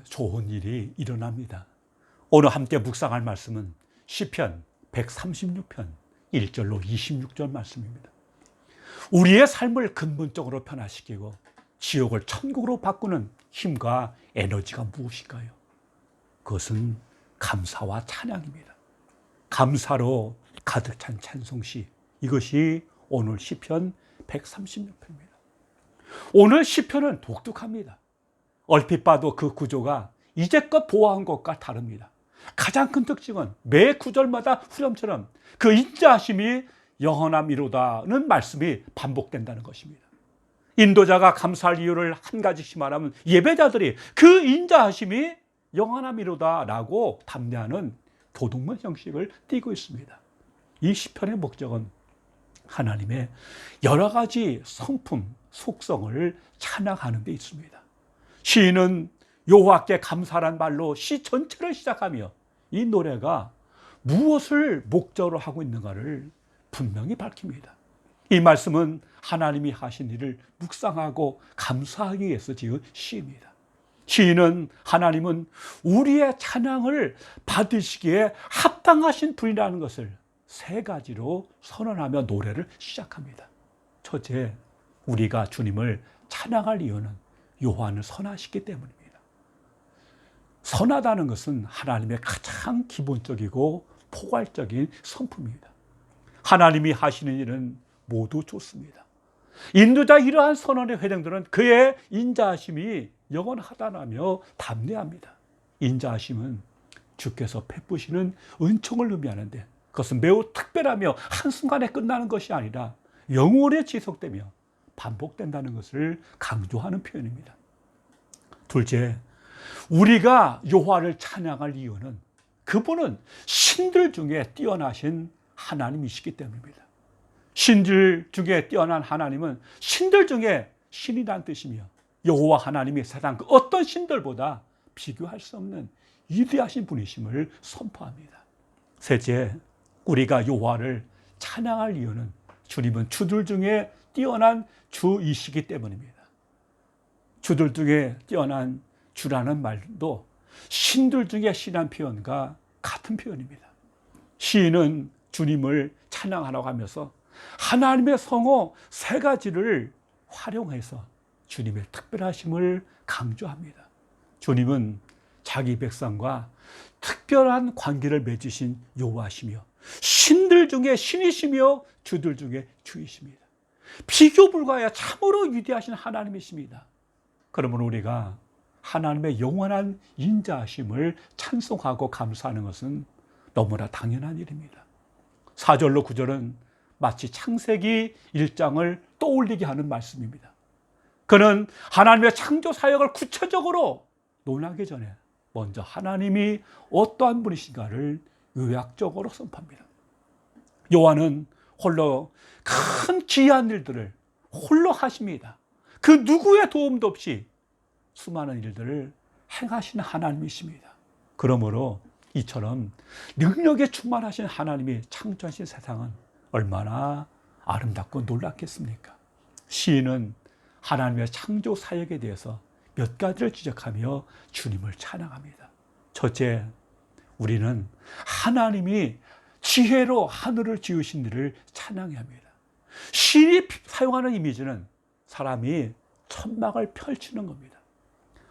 좋은 일이 일어납니다. 오늘 함께 묵상할 말씀은 시편 136편 1절로 26절 말씀입니다. 우리의 삶을 근본적으로 변화시키고 지옥을 천국으로 바꾸는 힘과 에너지가 무엇일까요? 그것은 감사와 찬양입니다. 감사로 가득 찬 찬송시, 이것이 오늘 시편 136편입니다. 오늘 시편은 독특합니다. 얼핏 봐도 그 구조가 이제껏 보아한 것과 다릅니다. 가장 큰 특징은 매 구절마다 후렴처럼 그 인자하심이 영원함이로다는 말씀이 반복된다는 것입니다. 인도자가 감사할 이유를 한 가지씩 말하면 예배자들이 그 인자하심이 영원함이로다라고 담대하는 도둑문 형식을 띠고 있습니다. 이 시편의 목적은 하나님의 여러 가지 성품, 속성을 찬양하는 데 있습니다. 시인은 여호와께 감사란 말로 시 전체를 시작하며 이 노래가 무엇을 목적으로 하고 있는가를 분명히 밝힙니다. 이 말씀은 하나님이 하신 일을 묵상하고 감사하기 위해서 지은 시입니다. 시인은 하나님은 우리의 찬양을 받으시기에 합당하신 분이라는 것을 세 가지로 선언하며 노래를 시작합니다. 첫째, 우리가 주님을 찬양할 이유는 여호와를 선하시기 때문입니다. 선하다는 것은 하나님의 가장 기본적이고 포괄적인 성품입니다. 하나님이 하시는 일은 모두 좋습니다. 인도자 이러한 선언의 회장들은 그의 인자하심이 영원하다라며 담대합니다. 인자하심은 주께서 베푸시는 은총을 의미하는데 그것은 매우 특별하며 한순간에 끝나는 것이 아니라 영원히 지속되며 반복된다는 것을 강조하는 표현입니다. 둘째, 우리가 여호와를 찬양할 이유는 그분은 신들 중에 뛰어나신 하나님이시기 때문입니다. 신들 중에 뛰어난 하나님은 신들 중에 신이란 뜻이며 여호와 하나님이 세상 그 어떤 신들보다 비교할 수 없는 위대하신 분이심을 선포합니다. 셋째, 우리가 여호와를 찬양할 이유는 주님은 주들 중에 뛰어난 주이시기 때문입니다. 주들 중에 뛰어난 주라는 말도 신들 중에 신한 표현과 같은 표현입니다. 시인은 주님을 찬양하라고 하면서 하나님의 성호 세 가지를 활용해서 주님의 특별하심을 강조합니다. 주님은 자기 백성과 특별한 관계를 맺으신 여호와시며 신들 중에 신이시며 주들 중에 주이십니다. 비교 불가의 참으로 위대하신 하나님이십니다. 그러므로 우리가 하나님의 영원한 인자하심을 찬송하고 감사하는 것은 너무나 당연한 일입니다. 4절로 9절은 마치 창세기 1장을 떠올리게 하는 말씀입니다. 그는 하나님의 창조 사역을 구체적으로 논하기 전에 먼저 하나님이 어떠한 분이신가를 요약적으로 선포합니다. 여호와는 홀로 큰 기이한 일들을 홀로 하십니다. 그 누구의 도움도 없이 수많은 일들을 행하시는 하나님이십니다. 그러므로 이처럼 능력에 충만하신 하나님이 창조하신 세상은 얼마나 아름답고 놀랍겠습니까? 시인은 하나님의 창조 사역에 대해서 몇 가지를 지적하며 주님을 찬양합니다. 첫째, 우리는 하나님이 지혜로 하늘을 지으신 일을 찬양해야 합니다. 시인이 사용하는 이미지는 사람이 천막을 펼치는 겁니다.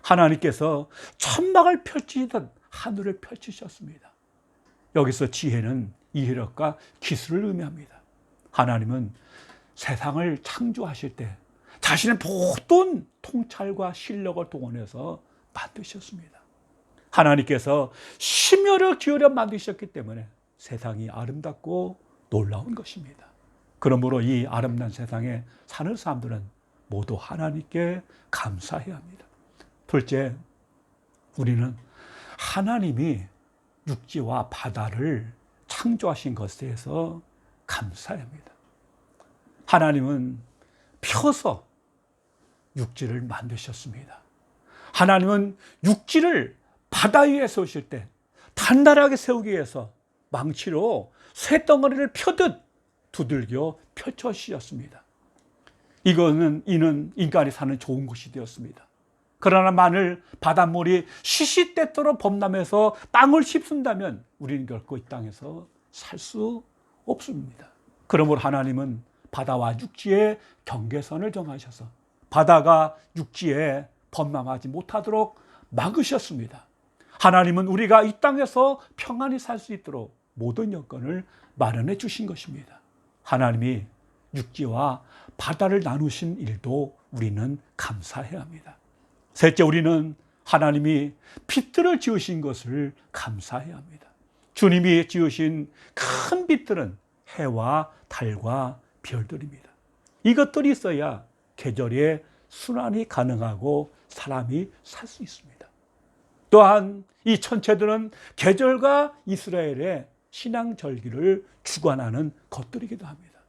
하나님께서 천막을 펼치듯 하늘을 펼치셨습니다. 여기서 지혜는 이해력과 기술을 의미합니다. 하나님은 세상을 창조하실 때 자신의 모든 통찰과 실력을 동원해서 만드셨습니다. 하나님께서 심혈을 기울여 만드셨기 때문에 세상이 아름답고 놀라운 것입니다. 그러므로 이 아름다운 세상에 사는 사람들은 모두 하나님께 감사해야 합니다. 둘째, 우리는 하나님이 육지와 바다를 창조하신 것에 대해서 감사해야 합니다. 하나님은 펴서 육지를 만드셨습니다. 하나님은 육지를 바다 위에 세우실 때 단단하게 세우기 위해서 망치로 쇳덩어리를 펴듯 두들겨 펼쳐 씌웠습니다. 이는 인간이 사는 좋은 곳이 되었습니다. 그러나 만일 바닷물이 시시때때로 범람해서 땅을 휩쓴다면 우리는 결코 이 땅에서 살 수 없습니다. 그러므로 하나님은 바다와 육지의 경계선을 정하셔서 바다가 육지에 범람하지 못하도록 막으셨습니다. 하나님은 우리가 이 땅에서 평안히 살 수 있도록 모든 여건을 마련해 주신 것입니다. 하나님이 육지와 바다를 나누신 일도 우리는 감사해야 합니다. 셋째, 우리는 하나님이 빛들을 지으신 것을 감사해야 합니다. 주님이 지으신 큰 빛들은 해와 달과 별들입니다. 이것들이 있어야 계절의 순환이 가능하고 사람이 살 수 있습니다. 또한 이 천체들은 계절과 이스라엘의 신앙절기를 주관하는 것들이기도 합니다.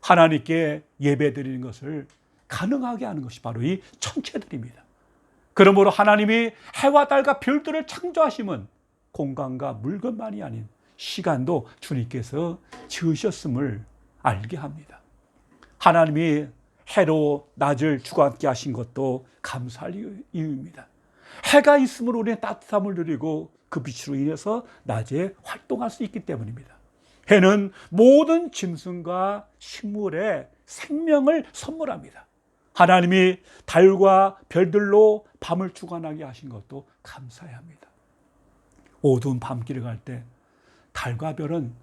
하나님께 예배드리는 것을 가능하게 하는 것이 바로 이 천체들입니다. 그러므로 하나님이 해와 달과 별들을 창조하심은 공간과 물건만이 아닌 시간도 주님께서 지으셨음을 알게 합니다. 하나님이 해로 낮을 주관케 하신 것도 감사할 이유입니다. 해가 있으므로 우리는 따뜻함을 누리고 그 빛으로 인해서 낮에 활동할 수 있기 때문입니다. 해는 모든 짐승과 식물의 생명을 선물합니다. 하나님이 달과 별들로 밤을 주관하게 하신 것도 감사해야 합니다. 어두운 밤길을 갈 때 달과 별은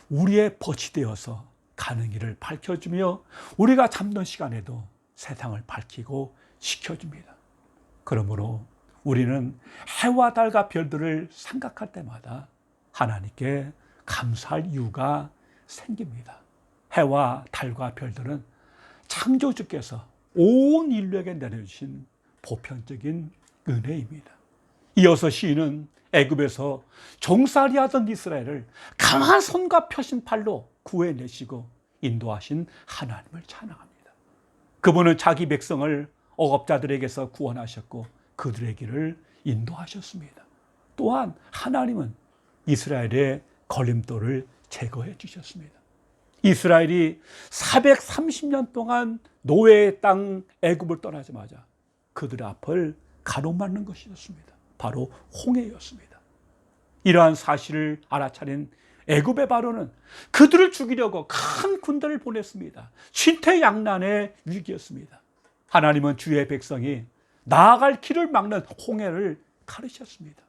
우리의 빛이 되어서 가는 길을 밝혀주며 우리가 잠든 시간에도 세상을 밝히고 지켜줍니다. 그러므로 우리는 해와 달과 별들을 생각할 때마다 하나님께 감사할 이유가 생깁니다. 해와 달과 별들은 창조주께서 온 인류에게 내려주신 보편적인 은혜입니다. 이어서 시인은 애굽에서 종살이 하던 이스라엘을 강한 손과 펴신 팔로 구해내시고 인도하신 하나님을 찬양합니다. 그분은 자기 백성을 억압자들에게서 구원하셨고 그들의 길을 인도하셨습니다. 또한 하나님은 이스라엘의 걸림돌을 제거해 주셨습니다. 이스라엘이 430년 동안 노예의 땅 애굽을 떠나자마자 그들의 앞을 가로막는 것이었습니다. 바로 홍해였습니다. 이러한 사실을 알아차린 애굽의 바로는 그들을 죽이려고 큰 군대를 보냈습니다. 진퇴양난의 위기였습니다. 하나님은 주의 백성이 나아갈 길을 막는 홍해를 가르셨습니다.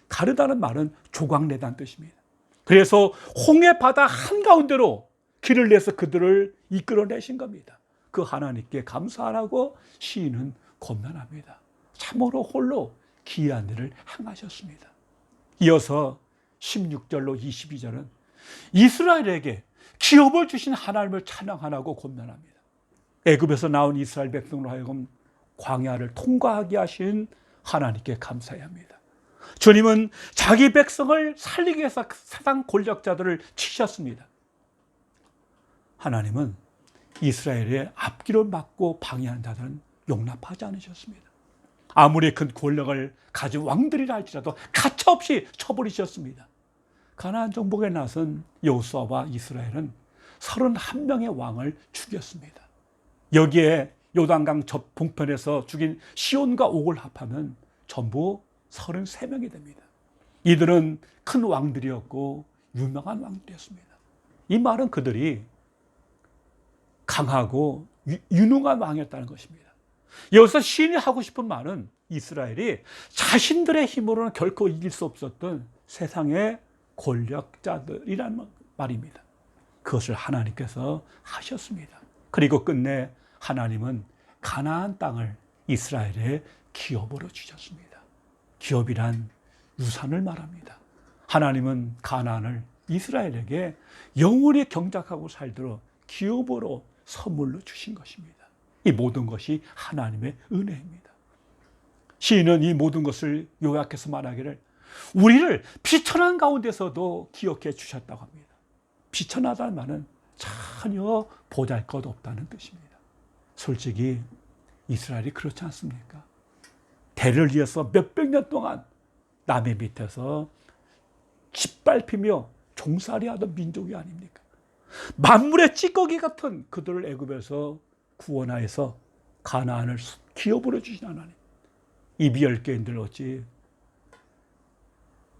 가르다는 말은 조각내다는 뜻입니다. 그래서 홍해 바다 한가운데로 길을 내서 그들을 이끌어내신 겁니다. 그 하나님께 감사하라고 시인은 권면합니다. 참으로 홀로 기이한 일을 행하셨습니다. 이어서 16절로 22절은 이스라엘에게 기업을 주신 하나님을 찬양하라고 권면합니다. 애굽에서 나온 이스라엘 백성으로 하여금 광야를 통과하게 하신 하나님께 감사해야 합니다. 주님은 자기 백성을 살리기 위해서 세상 권력자들을 치셨습니다. 하나님은 이스라엘의 앞길을 막고 방해한 자들은 용납하지 않으셨습니다. 아무리 큰 권력을 가진 왕들이라 할지라도 가차없이 쳐버리셨습니다. 가나안 정복에 나선 여호수아와 이스라엘은 31명의 왕을 죽였습니다. 여기에 요단강 동편에서 죽인 시온과 옥을 합하면 전부 33명이 됩니다. 이들은 큰 왕들이었고 유명한 왕들이었습니다. 이 말은 그들이 강하고 유능한 왕이었다는 것입니다. 여기서 시인이 하고 싶은 말은 이스라엘이 자신들의 힘으로는 결코 이길 수 없었던 세상의 권력자들이라는 말입니다. 그것을 하나님께서 하셨습니다. 그리고 끝내 하나님은 가나안 땅을 이스라엘의 기업으로 주셨습니다. 기업이란 유산을 말합니다. 하나님은 가나안을 이스라엘에게 영원히 경작하고 살도록 기업으로 선물로 주신 것입니다. 이 모든 것이 하나님의 은혜입니다. 시인은 이 모든 것을 요약해서 말하기를 우리를 비천한 가운데서도 기억해 주셨다고 합니다. 비천하다는 말은 전혀 보잘것없다는 뜻입니다. 솔직히 이스라엘이 그렇지 않습니까? 대를 이어서 몇백 년 동안 남의 밑에서 짓밟히며 종살이 하던 민족이 아닙니까? 만물의 찌꺼기 같은 그들을 애굽에서 구원하여서 가나안을 기업으로 주신 하나님. 입이 열 개인들 어찌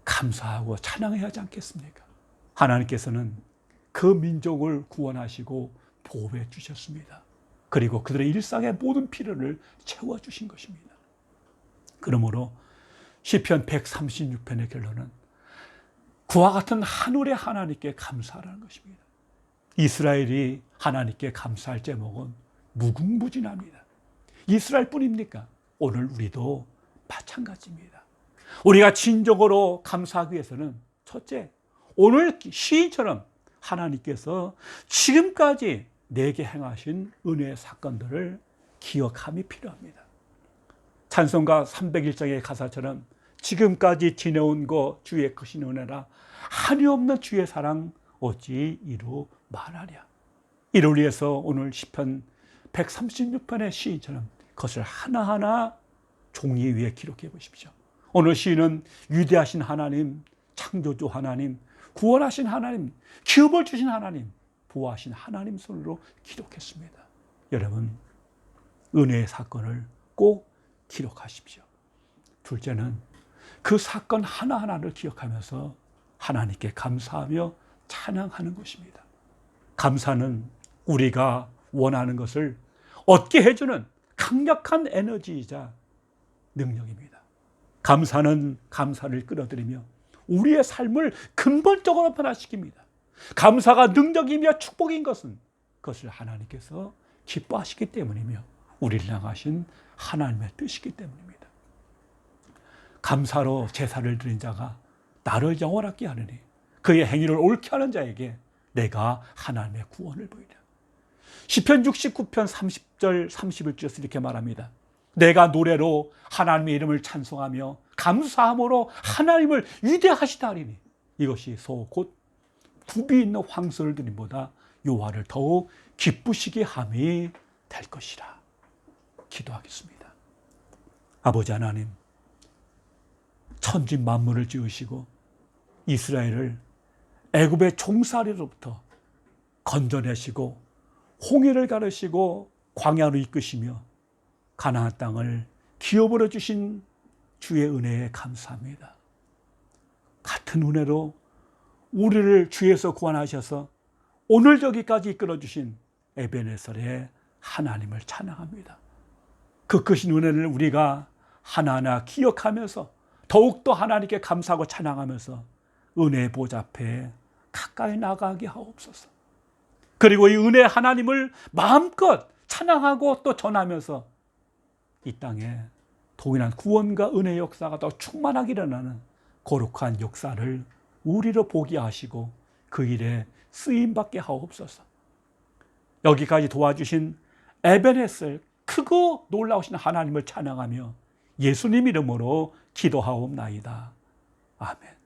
감사하고 찬양해야 하지 않겠습니까? 하나님께서는 그 민족을 구원하시고 보호해 주셨습니다. 그리고 그들의 일상의 모든 필요를 채워주신 것입니다. 그러므로 시편 136편의 결론은 그와 같은 하늘의 하나님께 감사하라는 것입니다. 이스라엘이 하나님께 감사할 제목은 무궁무진합니다. 이스라엘뿐입니까? 오늘 우리도 마찬가지입니다. 우리가 진정으로 감사하기 위해서는 첫째, 오늘 시인처럼 하나님께서 지금까지 내게 행하신 은혜의 사건들을 기억함이 필요합니다. 찬송가 301장의 가사처럼 지금까지 지내온 거 주의 크신 은혜라 한이 없는 주의 사랑 어찌 이루 말하랴. 이를 위해서 오늘 시편 136편의 시인처럼 그것을 하나하나 종이 위에 기록해 보십시오. 오늘 시인은 위대하신 하나님, 창조주 하나님, 구원하신 하나님, 기업을 주신 하나님, 보호하신 하나님 손으로 기록했습니다. 여러분, 은혜의 사건을 꼭 기록하십시오. 둘째는 그 사건 하나하나를 기억하면서 하나님께 감사하며 찬양하는 것입니다. 감사는 우리가 원하는 것을 얻게 해주는 강력한 에너지이자 능력입니다. 감사는 감사를 끌어들이며 우리의 삶을 근본적으로 변화시킵니다. 감사가 능력이며 축복인 것은 그것을 하나님께서 기뻐하시기 때문이며 우리를 향하신 하나님의 뜻이기 때문입니다. 감사로 제사를 드린 자가 나를 영원하게 하느니 그의 행위를 옳게 하는 자에게 내가 하나님의 구원을 보이라. 시편 69편 30절 31절에서 이렇게 말합니다. 내가 노래로 하나님의 이름을 찬송하며 감사함으로 하나님을 위대하시다 하리니 이것이 소 곧 굽이 있는 황소를 드림보다 여호와를 더욱 기쁘시게 함이 될 것이라. 기도하겠습니다. 아버지 하나님, 천지 만물을 지으시고 이스라엘을 애굽의 종살이로부터 건져내시고 홍해를 가르시고 광야로 이끄시며 가나안 땅을 기업으로 주신 주의 은혜에 감사합니다. 같은 은혜로 우리를 주에서 구원하셔서 오늘 저기까지 이끌어주신 에베네셀의 하나님을 찬양합니다. 그 크신 은혜를 우리가 하나하나 기억하면서 더욱더 하나님께 감사하고 찬양하면서 은혜의 보좌 앞에 가까이 나가게 하옵소서. 그리고 이 은혜 하나님을 마음껏 찬양하고 또 전하면서 이 땅에 동일한 구원과 은혜의 역사가 더 충만하게 일어나는 거룩한 역사를 우리로 보게 하시고 그 일에 쓰임받게 하옵소서. 여기까지 도와주신 에베네셀 크고 놀라우신 하나님을 찬양하며 예수님 이름으로 기도하옵나이다. 아멘.